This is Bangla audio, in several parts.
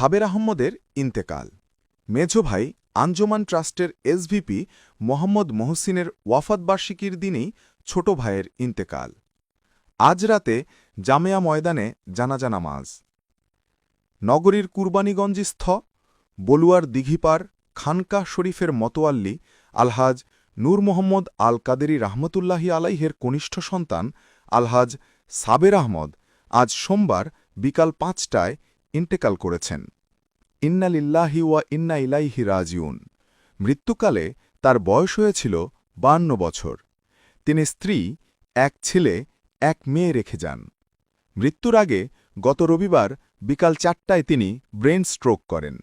সাবের আহম্মদের ইন্তেকাল। মেঝো ভাই আঞ্জুমান ট্রাস্টের এসভিপি মোহাম্মদ মহসিনের ওয়াফাতবার্ষিকীর দিনেই ছোট ভাইয়ের ইন্তেকাল। আজ রাতে জামেয়া ময়দানে জানাজা নামাজ। নগরীর কুরবানীগঞ্জস্থ বলুয়ার দিঘিপার খানকাহ শরীফের মতোয়াল্লি আলহাজ নূর মোহাম্মদ আল কাদেরী রহমতুল্লাহি আলাইহের কনিষ্ঠ সন্তান আলহাজ সাবের আহমদ আজ সোমবার বিকাল ৫টায় ইন্তেকাল করেছেন। ইন্না লিল্লাহি ওয়া ইন্না ইলাইহি রাজিউন। মৃত্যুকালে তার বয়স হয়েছিল ৫২ বছর। তিনি স্ত্রী, এক ছেলে, এক মেয়ে রেখে যান। মৃত্যুর আগে গত রবিবার বিকাল ৪টায় তিনি ব্রেন স্ট্রোক করেন।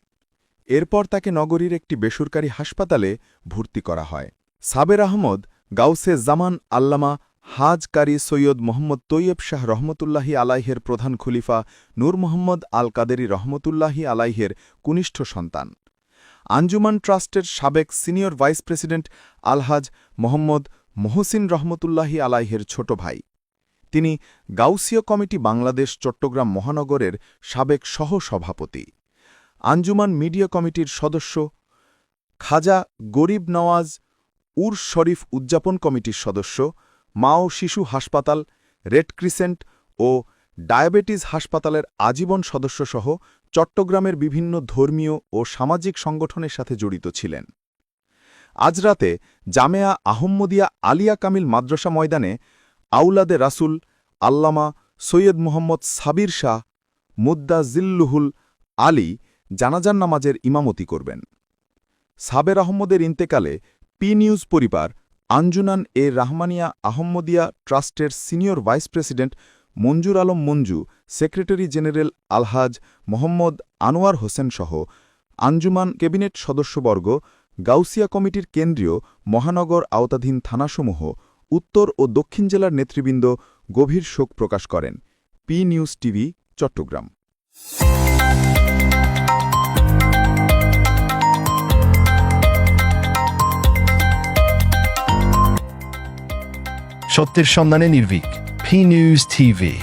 এরপর তাকে নগরীর একটি বেসরকারি হাসপাতালে ভর্তি করা হয়। সাবের আহমদ গাউসে জামান আল্লামা হাজ কারি সৈয়দ মোহাম্মদ তৈয়ব শাহ রহমতুল্লাহি আলাইহের প্রধান খলিফা নূর মোহাম্মদ আল কাদেরী রহমতুল্লাহি আলাইহের কনিষ্ঠ সন্তান। আঞ্জুমান ট্রাস্টের সাবেক সিনিয়র ভাইস প্রেসিডেন্ট আলহাজ মোহাম্মদ মহসিন রহমতুল্লাহি আলাইহের ছোট ভাই। তিনি গাউসীয় কমিটি বাংলাদেশ চট্টগ্রাম মহানগরের সাবেক সহ-সভাপতি। আঞ্জুমান মিডিয়া কমিটির সদস্য, খাজা গরিব নওয়াজ উরস শরীফ উদযাপন কমিটির সদস্য, মা ও শিশু হাসপাতাল, রেড ক্রিসেন্ট ও ডায়াবেটিস হাসপাতালের আজীবন সদস্যসহ চট্টগ্রামের বিভিন্ন ধর্মীয় ও সামাজিক সংগঠনের সাথে জড়িত ছিলেন। আজ রাতে জামেয়া আহম্মদিয়া আলিয়া কামিল মাদ্রাসা ময়দানে আউলাদে রাসুল আল্লামা সৈয়দ মোহাম্মদ সাবির শাহ মুদ্দাজিল্লুহুল আলী জানাজার নামাজের ইমামতি করবেন। সাবের আহম্মদের ইন্তেকালে পি নিউজ পরিবার আঞ্জুমান এ রাহমানিয়া আহম্মদিয়া ট্রাস্টের সিনিয়র ভাইস প্রেসিডেন্ট মঞ্জুর আলম মঞ্জু, সেক্রেটারি জেনারেল আলহাজ মোহাম্মদ আনোয়ার হোসেন সহ আঞ্জুমান ক্যাবিনেট সদস্যবর্গ, গাউসিয়া কমিটির কেন্দ্রীয় মহানগর আওতাধীন থানাসমূহ, উত্তর ও দক্ষিণ জেলার নেতৃবৃন্দ গভীর শোক প্রকাশ করেন। P News TV, Chattogram. সত্যের সন্ধানে নির্ভীক, পি নিউজ টিভি।